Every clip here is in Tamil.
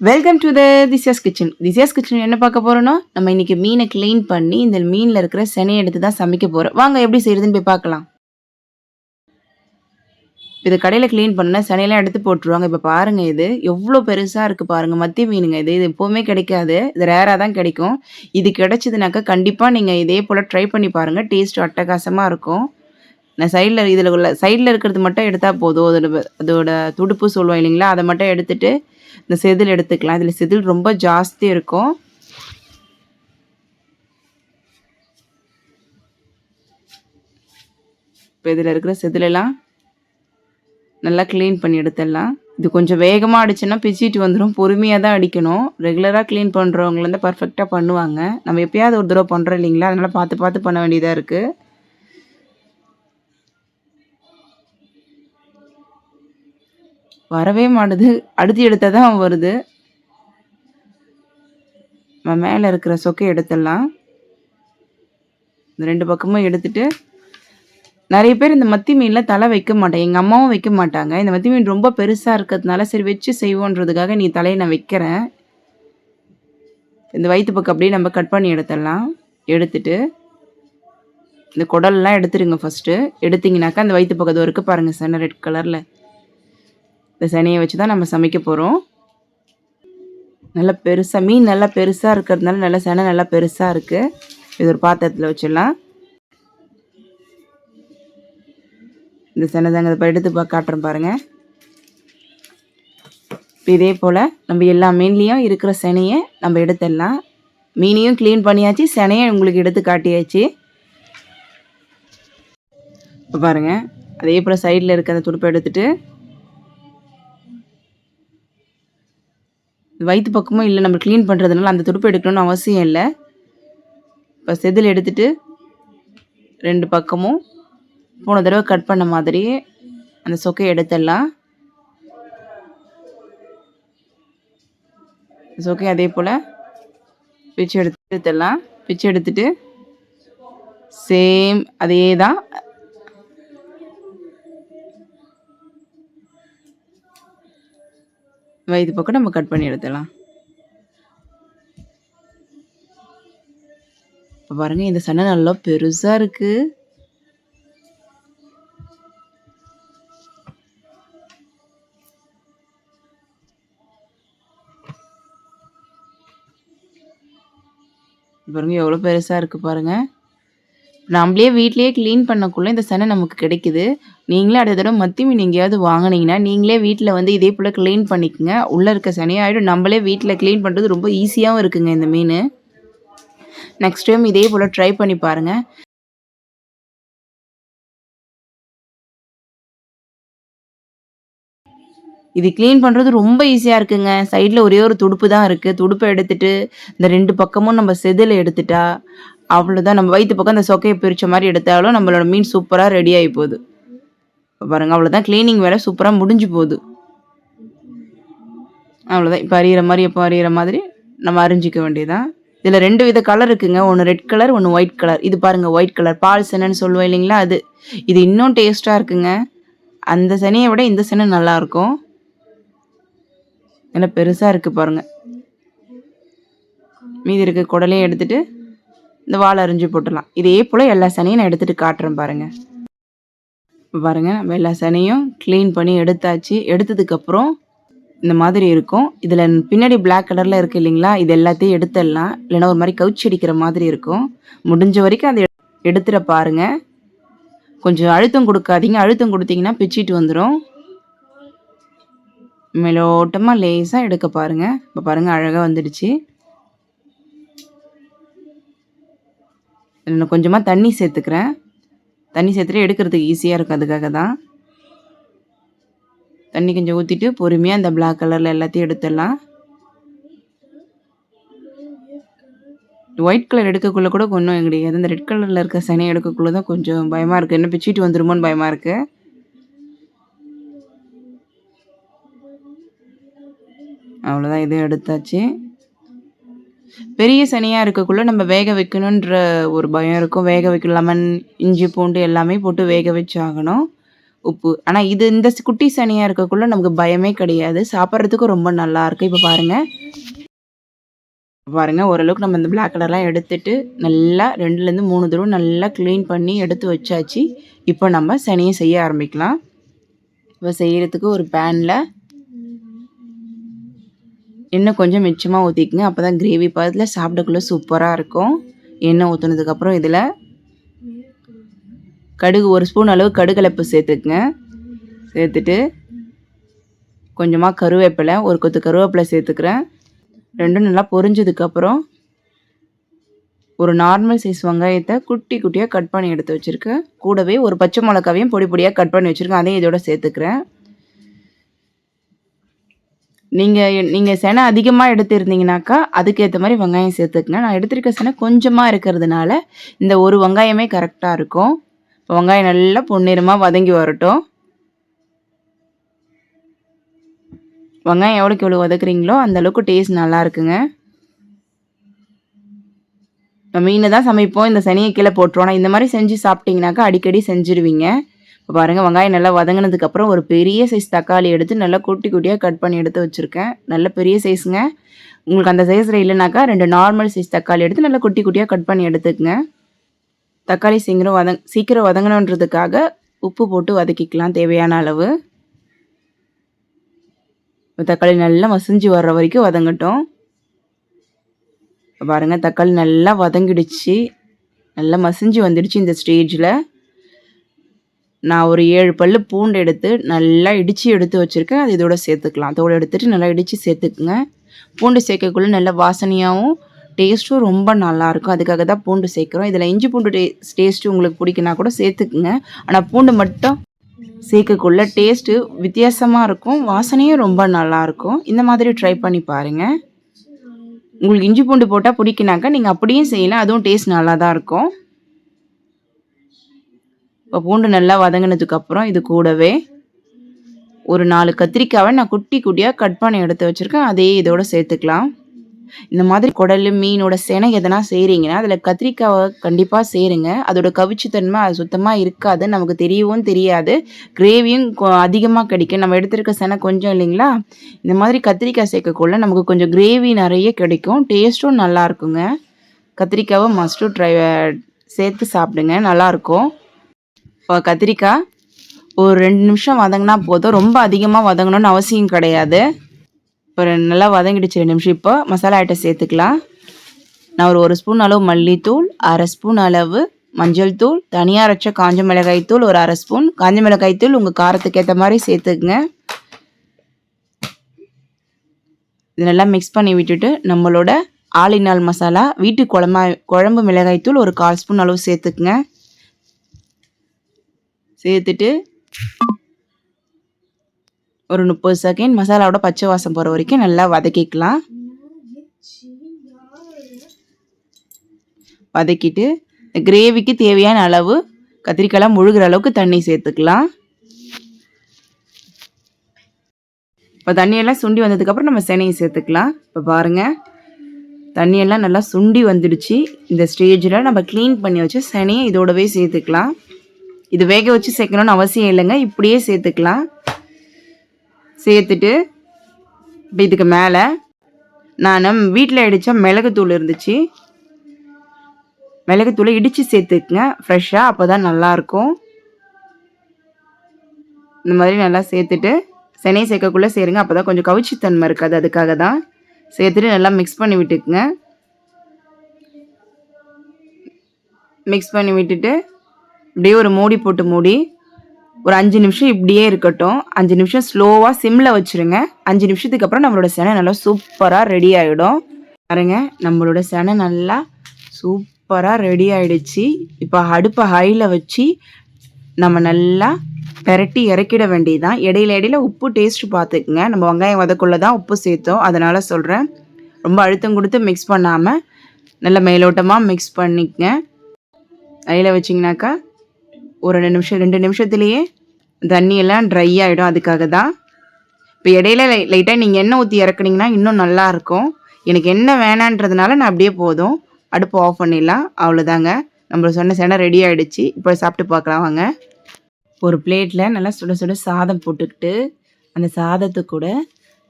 Welcome to Thisya's kitchen. Thisya's kitchen என்ன பார்க்க போறோம்னா, நம்ம இன்னைக்கு மீனை க்ளீன் பண்ணி இந்த மீன்ல இருக்கிற செனையை எடுத்து தான் சமைக்க போறோம். வாங்க எப்படி செய்யறதுன்னு போய் பார்க்கலாம். இது கடையில க்ளீன் பண்ண செனையெல்லாம் எடுத்து போட்டுருவாங்க. இப்போ பாருங்க இது எவ்வளோ பெருசா இருக்கு பாருங்க. மத்தி மீனுங்க இது. இது எப்பவுமே கிடைக்காது. இது ரேரா தான் கிடைக்கும். இது கிடைச்சதுனாக்கா கண்டிப்பா நீங்க இதே போல ட்ரை பண்ணி பாருங்க. டேஸ்ட் அட்டகாசமா இருக்கும். நான் சைடில் இருக்கிறது மட்டும் எடுத்தா போதும். அதோட துடுப்பு சொல்லுவோம் இல்லைங்களா, அதை மட்டும் எடுத்துட்டு இந்த செதில் எடுத்துக்கலாம். இதில் செதில் ரொம்ப ஜாஸ்தி இருக்கும். இப்போ இதில் இருக்கிற செதிலெல்லாம் நல்லா க்ளீன் பண்ணி எடுத்துடலாம். இது கொஞ்சம் வேகமாக அடிச்சுன்னா பிச்சிட்டு வந்துடும். பொறுமையாக தான் அடிக்கணும். ரெகுலராக க்ளீன் பண்ணுறவங்கள வந்து பர்ஃபெக்டாக பண்ணுவாங்க. நம்ம எப்பயாவது ஒரு தடவை பண்ணுறோம் இல்லைங்களா, அதனால் பார்த்து பார்த்து பண்ண வேண்டியதாக இருக்குது. வரவே மாட்டுது. அடுத்து எடுத்தால் தான் வருது. நம்ம மேலே இருக்கிற சொக்கை எடுத்துடலாம். இந்த 2 பக்கமும் எடுத்துட்டு, நிறைய பேர் இந்த மத்தி மீனில் தலை வைக்க மாட்டாங்க. எங்கள் அம்மாவும் வைக்க மாட்டாங்க. இந்த மத்தி மீன் ரொம்ப பெருசாக இருக்கிறதுனால சரி வச்சு செய்வோன்றதுக்காக நீ தலையை நான் வைக்கிறேன். இந்த வயிற்று பக்கம் அப்படியே நம்ம கட் பண்ணி எடுத்துடலாம். எடுத்துட்டு இந்த குடல்லாம் எடுத்துருங்க ஃபஸ்ட்டு. எடுத்திங்கனாக்கா அந்த வயிற்று பக்கம் இருக்குது பாருங்கள் செனை ரெட் கலரில். இந்த செனையை வச்சு தான் நம்ம சமைக்க போகிறோம். நல்லா பெருசாக மீன் நல்லா பெருசாக இருக்கிறதுனால நல்லா செனை நல்லா பெருசாக இருக்குது. இது ஒரு பாத்திரத்தில் வச்சிடலாம். இந்த செனை தாங்க இப்போ எடுத்து காட்டுறேன் பாருங்கள். இதே போல் நம்ம எல்லா மீன்லேயும் இருக்கிற செனையை நம்ம எடுத்துடலாம். மீனையும் க்ளீன் பண்ணியாச்சு, செனையை உங்களுக்கு எடுத்து காட்டியாச்சு. இப்போ பாருங்கள், அதே போல் சைடில் இருக்க அந்த துடுப்பை எடுத்துகிட்டு வயிற்று பக்கமும் இல்லை, நம்ம க்ளீன் பண்ணுறதுனால அந்த துடுப்பு எடுக்கணும்னு அவசியம் இல்லை. இப்போ செதில் எடுத்துகிட்டு 2 பக்கமும் போன தடவை கட் பண்ண மாதிரியே அந்த சொக்கையை எடுத்துடலாம். சொக்கையை அதே போல் பிச்சு எடுத்துடலாம். பிச்சு எடுத்துட்டு சேம் அதே தான் வயிற்று பக்கம் நம்ம கட் பண்ணி எடுத்துடலாம். இப்போ பாருங்கள், இந்த செனை நல்லா பெருசாக இருக்குது. பாருங்கள் எவ்வளோ பெருசாக இருக்குது பாருங்கள். நம்மளே வீட்லேயே க்ளீன் பண்ணக்குள்ளே இந்த செனை நமக்கு கிடைக்குது. நீங்களே அடுத்த தடவை மத்தி மீன் எங்கேயாவது வாங்கினீங்கன்னா நீங்களே வீட்டில் வந்து இதே போல் க்ளீன் பண்ணிக்கோங்க. உள்ளே இருக்க செனையாயிடும். நம்மளே வீட்டில் க்ளீன் பண்ணுறது ரொம்ப ஈஸியாகவும் இருக்குங்க இந்த மீன். நெக்ஸ்ட் டைம் இதே போல் ட்ரை பண்ணி பாருங்கள். இது க்ளீன் பண்ணுறது ரொம்ப ஈஸியாக இருக்குங்க. சைடில் ஒரே ஒரு துடுப்பு தான் இருக்குது. துடுப்பை எடுத்துகிட்டு இந்த 2 பக்கமும் நம்ம செதில் எடுத்துட்டா அவ்வளோதான். நம்ம வயிற்று பக்கம் அந்த சொக்கையை பிரித்த மாதிரி எடுத்தாலும் நம்மளோட மீன் சூப்பராக ரெடி ஆகி போகுது. பாருங்கள், அவ்வளோதான். க்ளீனிங் வேலை சூப்பராக முடிஞ்சு போகுது. அவ்வளோதான். இப்போ எப்போ அறியிற மாதிரி நம்ம அரிஞ்சிக்க வேண்டியதான். இதில் 2 வித கலர் இருக்குங்க. ஒன்று ரெட் கலர், ஒன்று ஒயிட் கலர். இது பாருங்கள் ஒயிட் கலர் பால் செனைன்னு சொல்லுவோம் இல்லைங்களா, அது. இது இன்னும் டேஸ்ட்டாக இருக்குங்க. அந்த செனையை விட இந்த செனை நல்லாயிருக்கும். நல்லா பெருசாக இருக்குது பாருங்கள். மீதி இருக்க குடலையும் எடுத்துகிட்டு இந்த வாழை அரிஞ்சு போட்டுடலாம். இதே போல் எல்லா சனையும் நான் எடுத்துகிட்டு காட்டுறேன் பாருங்கள். இப்போ பாருங்கள், நம்ம எல்லா சனையும் க்ளீன் பண்ணி எடுத்தாச்சு. எடுத்ததுக்கப்புறம் இந்த மாதிரி இருக்கும். இதில் பின்னாடி பிளாக் கலரில் இருக்குது இல்லைங்களா, இது எல்லாத்தையும் எடுத்துடலாம். இல்லைன்னா ஒரு மாதிரி கவுச்சி அடிக்கிற மாதிரி இருக்கும். முடிஞ்ச வரைக்கும் அதை எடுத்துட பாருங்கள். கொஞ்சம் அழுத்தம் கொடுக்காதீங்க. அழுத்தம் கொடுத்தீங்கன்னா பிச்சிட்டு வந்துடும். மேலோட்டமாக லேசாக எடுக்க பாருங்கள். இப்போ பாருங்கள் அழகாக வந்துடுச்சு. நான் கொஞ்சமாக தண்ணி சேர்த்துக்கிறேன். தண்ணி சேர்த்துட்டு எடுக்கிறதுக்கு ஈஸியாக இருக்கும், அதுக்காக தான். தண்ணி கொஞ்சம் ஊற்றிட்டு பொறுமையாக இந்த பிளாக் கலரில் எல்லாத்தையும் எடுத்துடலாம். ஒயிட் கலர் எடுக்கக்குள்ளே கூட ஒன்றும் கிடையாது. இந்த ரெட் கலரில் இருக்க சனை எடுக்கக்குள்ளே தான் கொஞ்சம் பயமாக இருக்குது. என்ன பிச்சிட்டு வந்துருமோன்னு பயமாக இருக்குது. அவ்வளோதான், இதையும் எடுத்தாச்சு. பெரிய சனியாக இருக்கக்குள்ளே நம்ம வேக வைக்கணுன்ற ஒரு பயம் இருக்கும். வேக வைக்கணும். லெமன், இஞ்சி, பூண்டு எல்லாமே போட்டு வேக வச்சு ஆகணும். உப்பு. ஆனால் இந்த குட்டி சனியாக இருக்கக்குள்ள நமக்கு பயமே கிடையாது, சாப்பிட்றதுக்கும் ரொம்ப நல்லாயிருக்கு. இப்போ பாருங்கள் ஓரளவுக்கு நம்ம இந்த பிளாக் கலர்லாம் எடுத்துட்டு நல்லா 2லேருந்து 3 தடவை நல்லா க்ளீன் பண்ணி எடுத்து வச்சாச்சு. இப்போ நம்ம சனியை செய்ய ஆரம்பிக்கலாம். இப்போ செய்கிறதுக்கு ஒரு பேனில் எண்ணெய் கொஞ்சம் மிச்சமாக ஊற்றிக்குங்க. அப்போ தான் கிரேவி பதத்தில் சாப்பிடக்குள்ளே சூப்பராக இருக்கும். எண்ணெய் ஊற்றுனதுக்கப்புறம் இதில் கடுகு 1 ஸ்பூன் அளவு கடுகலப்பு சேர்த்துக்குங்க. சேர்த்துட்டு கொஞ்சமாக கருவேப்பிலை, ஒரு கொத்து கருவேப்பிலை சேர்த்துக்கிறேன். ரெண்டும் நல்லா பொரிஞ்சதுக்கப்புறம் ஒரு நார்மல் சைஸ் வெங்காயத்தை குட்டி குட்டியாக கட் பண்ணி எடுத்து வச்சுருக்கேன். கூடவே ஒரு பச்சை மிளகாவையும் பொடி பொடியாக கட் பண்ணி வச்சுருக்கேன், அதையும் இதோட சேர்த்துக்கிறேன். நீங்கள் செனை அதிகமாக எடுத்துருந்தீங்கனாக்கா அதுக்கேற்ற மாதிரி வெங்காயம் சேர்த்துக்குங்க. நான் எடுத்துருக்க செனை கொஞ்சமாக இருக்கிறதுனால இந்த ஒரு வெங்காயமே கரெக்டாக இருக்கும். வெங்காயம் நல்லா பொன்னிறமாக வதங்கி வரட்டும். வெங்காயம் எவ்வளோக்கு எவ்வளோ வதக்குறீங்களோ அந்தளவுக்கு டேஸ்ட் நல்லா இருக்குங்க. நம்ம மீனை தான் சமைப்போம், இந்த சனியை கீழே போட்டுருவோம். ஆனால் இந்த மாதிரி செஞ்சு சாப்பிட்டிங்கனாக்கா அடிக்கடி செஞ்சுருவீங்க. இப்போ பாருங்கள் வெங்காயம் நல்லா வதங்கினதுக்கப்புறம் ஒரு பெரிய சைஸ் தக்காளி எடுத்து நல்லா குட்டி குட்டியாக கட் பண்ணி எடுத்து வச்சுருக்கேன். நல்ல பெரிய சைஸுங்க. உங்களுக்கு அந்த சைஸில் இல்லைனாக்கா 2 நார்மல் சைஸ் தக்காளி எடுத்து நல்லா குட்டி குட்டியாக கட் பண்ணி எடுத்துக்கங்க. தக்காளி சீக்கிரம் வதங்கணுன்றதுக்காக உப்பு போட்டு வதக்கிக்கலாம் தேவையான அளவு. தக்காளி நல்லா மசிஞ்சு வர்ற வரைக்கும் வதங்கட்டும். பாருங்கள் தக்காளி நல்லா வதங்கிடுச்சு, நல்லா மசிஞ்சு வந்துடுச்சு. இந்த ஸ்டேஜில் நான் ஒரு 7 பல் பூண்டு எடுத்து நல்லா இடித்து எடுத்து வச்சுருக்கேன். அது இதோட சேர்த்துக்கலாம். தோடு எடுத்துகிட்டு நல்லா இடித்து சேர்த்துக்குங்க. பூண்டு சேர்க்கக்குள்ளே நல்ல வாசனையாகவும் டேஸ்ட்டும் ரொம்ப நல்லாயிருக்கும். அதுக்காக தான் பூண்டு சேர்க்குறோம். இதில் இஞ்சி பூண்டு டேஸ்ட்டு உங்களுக்கு பிடிக்குன்னா கூட சேர்த்துக்குங்க. ஆனால் பூண்டு மட்டும் சேர்க்கக்குள்ள டேஸ்ட்டு வித்தியாசமாக இருக்கும், வாசனையும் ரொம்ப நல்லாயிருக்கும். இந்த மாதிரி ட்ரை பண்ணி பாருங்கள். உங்களுக்கு இஞ்சி பூண்டு போட்டால் பிடிக்குனாக்கா நீங்கள் அப்படியும் செய்யலாம், அதுவும் டேஸ்ட் நல்லா தான் இருக்கும். இப்போ பூண்டு நல்லா வதங்கினதுக்கப்புறம் இது கூடவே ஒரு 4 கத்திரிக்காவை நான் குட்டி குட்டியாக கட் பண்ணி எடுத்து வச்சுருக்கேன், அதையே இதோட சேர்த்துக்கலாம். இந்த மாதிரி குடல் மீனோட செனை எதனா செய்கிறீங்கன்னா அதில் கத்திரிக்காவை கண்டிப்பாக சேருங்க. அதோட கவிச்சுத்தன்மை அது சுத்தமாக இருக்காது, நமக்கு தெரியவும் தெரியாது, கிரேவியும் அதிகமாக கிடைக்கும். நம்ம எடுத்துருக்க செனை கொஞ்சம் இல்லைங்களா, இந்த மாதிரி கத்திரிக்காய் சேர்க்கக்குள்ள நமக்கு கொஞ்சம் கிரேவி நிறைய கிடைக்கும், டேஸ்ட்டும் நல்லா இருக்குங்க. கத்திரிக்காவை மஸ்ட்டு சேர்த்து சாப்பிடுங்க, நல்லாயிருக்கும். இப்போ கத்திரிக்காய் ஒரு 2 நிமிஷம் வதங்கினா போதும், ரொம்ப அதிகமாக வதங்கணும்னு அவசியம் கிடையாது. இப்போ நல்லா வதங்கிடுச்சு 2 நிமிஷம். இப்போ மசாலா ஐட்டம் சேர்த்துக்கலாம். நான் ஒரு 1 ஸ்பூன் அளவு மல்லித்தூள், 1/2 ஸ்பூன் அளவு மஞ்சள் தூள், தனியாக அரைச்ச காஞ்ச மிளகாய் தூள் ஒரு 1/2 ஸ்பூன், காஞ்ச மிளகாய் தூள் உங்கள் காரத்துக்கு ஏற்ற மாதிரி சேர்த்துக்குங்க. இது நல்லா மிக்ஸ் பண்ணி விட்டுட்டு நம்மளோட ஆலினால் மசாலா வீட்டு குழம்பு மிளகாய் தூள் ஒரு 1/4 ஸ்பூன் அளவு சேர்த்துக்குங்க. சேர்த்துட்டு ஒரு 30 செகண்ட் மசாலாவோட பச்சை வாசம் போகிற வரைக்கும் நல்லா வதக்கிக்கலாம். வதக்கிட்டு கிரேவிக்கு தேவையான அளவு கத்திரிக்காய்லாம் முழுகிற அளவுக்கு தண்ணி சேர்த்துக்கலாம். இப்போ தண்ணியெல்லாம் சுண்டி வந்ததுக்கப்புறம் நம்ம செனையை சேர்த்துக்கலாம். இப்போ பாருங்கள் தண்ணியெல்லாம் நல்லா சுண்டி வந்துடுச்சு. இந்த ஸ்டேஜில் நம்ம க்ளீன் பண்ணி வச்சு செனையை இதோடவே சேர்த்துக்கலாம். இது வேக வச்சு சேர்க்கணும்னு அவசியம் இல்லைங்க, இப்படியே சேர்த்துக்கலாம். சேர்த்துட்டு இப்போ இதுக்கு மேலே நான் வீட்டில் இடித்த மிளகுத்தூள் இருந்துச்சு, மிளகுத்தூளை இடித்து சேர்த்துக்குங்க ஃப்ரெஷ்ஷாக, அப்போ தான் நல்லாயிருக்கும். இந்த மாதிரி நல்லா சேர்த்துட்டு செனை சேர்க்கக்குள்ளே சேருங்க, அப்போ தான் கொஞ்சம் கவிச்சித்தன்மை இருக்காது, அதுக்காக தான். சேர்த்துட்டு நல்லா மிக்ஸ் பண்ணி விட்டுக்குங்க. மிக்ஸ் பண்ணி விட்டுட்டு இப்படியே ஒரு மூடி போட்டு மூடி ஒரு 5 நிமிஷம் இப்படியே இருக்கட்டும். 5 நிமிஷம் ஸ்லோவாக சிம்மில் வச்சுருங்க. 5 நிமிஷத்துக்கு அப்புறம் நம்மளோட செனை நல்லா சூப்பராக ரெடி ஆகிடும். பாருங்க நம்மளோட செனை நல்லா சூப்பராக ரெடி ஆகிடுச்சு. இப்போ அடுப்பை ஹையில் வச்சு நம்ம நல்லா பெரட்டி இறக்கிட வேண்டியதுதான். இடையில உப்பு டேஸ்ட் பார்த்துக்குங்க. நம்ம வெங்காயம் வதக்குள்ளே தான் உப்பு சேர்த்தோம், அதனால் சொல்கிறேன். ரொம்ப அழுத்தம் கொடுத்து மிக்ஸ் பண்ணாமல் நல்லா மேலோட்டமாக மிக்ஸ் பண்ணிக்கங்க. ஹையில் வச்சிங்கனாக்கா ஒரு 2 நிமிஷத்துலேயே தண்ணியெல்லாம் ட்ரை ஆகிடும், அதுக்காக தான். இப்போ இடையில லைட்டாக நீங்கள் எண்ணெய் ஊற்றி இறக்குனீங்கன்னா இன்னும் நல்லாயிருக்கும். எனக்கு எண்ணெய் வேணான்றதுனால நான் அப்படியே போதும் அடுப்பு ஆஃப் பண்ணிடலாம், அவ்வளோதாங்க. நம்ம சொன்ன செனை ரெடி ஆகிடுச்சு. இப்போ சாப்பிட்டு பார்க்கலாம் வாங்க. ஒரு பிளேட்ல நல்லா சுட சுட சாதம் போட்டுக்கிட்டு, அந்த சாதத்து கூட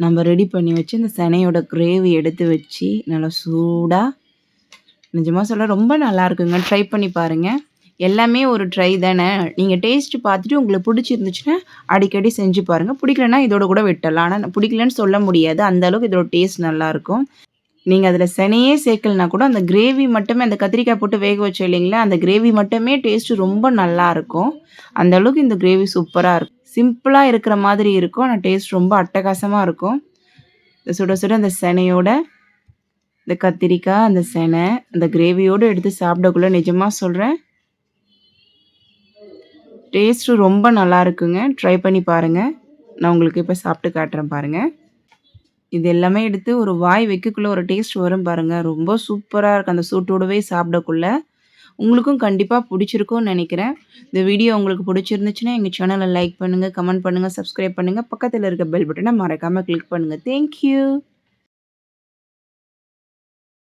நம்ம ரெடி பண்ணி வச்சு இந்த சனையோட கிரேவி எடுத்து வச்சு, நல்லா சூடா நிஜமா சொல்றேன் ரொம்ப நல்லாயிருக்குங்க. ட்ரை பண்ணி பாருங்க. எல்லாமே ஒரு ட்ரை தானே. நீங்க டேஸ்ட் பார்த்துட்டு உங்களுக்கு பிடிச்சிருந்துச்சுன்னா, அடிக்கடி செஞ்சு பாருங்க. பிடிக்கலன்னா இதோட கூட விட்டுறலாம். ஆனா பிடிக்கலன்னு சொல்ல முடியாது. அந்த அளவுக்கு இதோட டேஸ்ட் நல்லாயிருக்கும். நீங்க அதில சனையே சேர்க்கலனா கூட, அந்த கிரேவி மட்டுமே அந்த கத்திரிக்காய் போட்டு வேக வச்சோம் இல்லைங்களா, அந்த கிரேவி மட்டுமே டேஸ்ட் ரொம்ப நல்லாயிருக்கும். அந்த அளவுக்கு இந்த கிரேவி சூப்பரா இருக்கும். சிம்பிளா இருக்கிற மாதிரி இருக்கும். ஆனா டேஸ்ட் ரொம்ப அட்டகாசமா இருக்கும். சுட சுட அந்த சனையோட, இந்த கத்திரிக்காய், அந்த சனை, அந்த கிரேவியோட எடுத்து சாப்பிடக்குள்ள நிஜமா சொல்றேன், டேஸ்ட்டு ரொம்ப நல்லாயிருக்குங்க. ட்ரை பண்ணி பாருங்க. நான் உங்களுக்கு இப்ப சாப்பிட்டு காட்டுறேன் பாருங்க. இது எல்லாமே எடுத்து ஒரு வாய் வைக்கக்குள்ள ஒரு டேஸ்ட் வரும் பாருங்க. ரொம்ப சூப்பரா இருக்கும். அந்த சூட்டோடவே சாப்பிடக்குள்ள. உங்களுக்கும் கண்டிப்பா புடிச்சிருக்கும்னு நெனைக்கிறேன். இந்த வீடியோ உங்களுக்கு புடிச்சிருந்துச்சுன்னா, எங்க சேனல லைக் பண்ணுங்க, கமெண்ட் பண்ணுங்க, சப்ஸ்கிரைப் பண்ணுங்க. பக்கத்துல இருக்க பெல் பட்டன மறக்காம கிளிக் பண்ணுங்க. Thank you.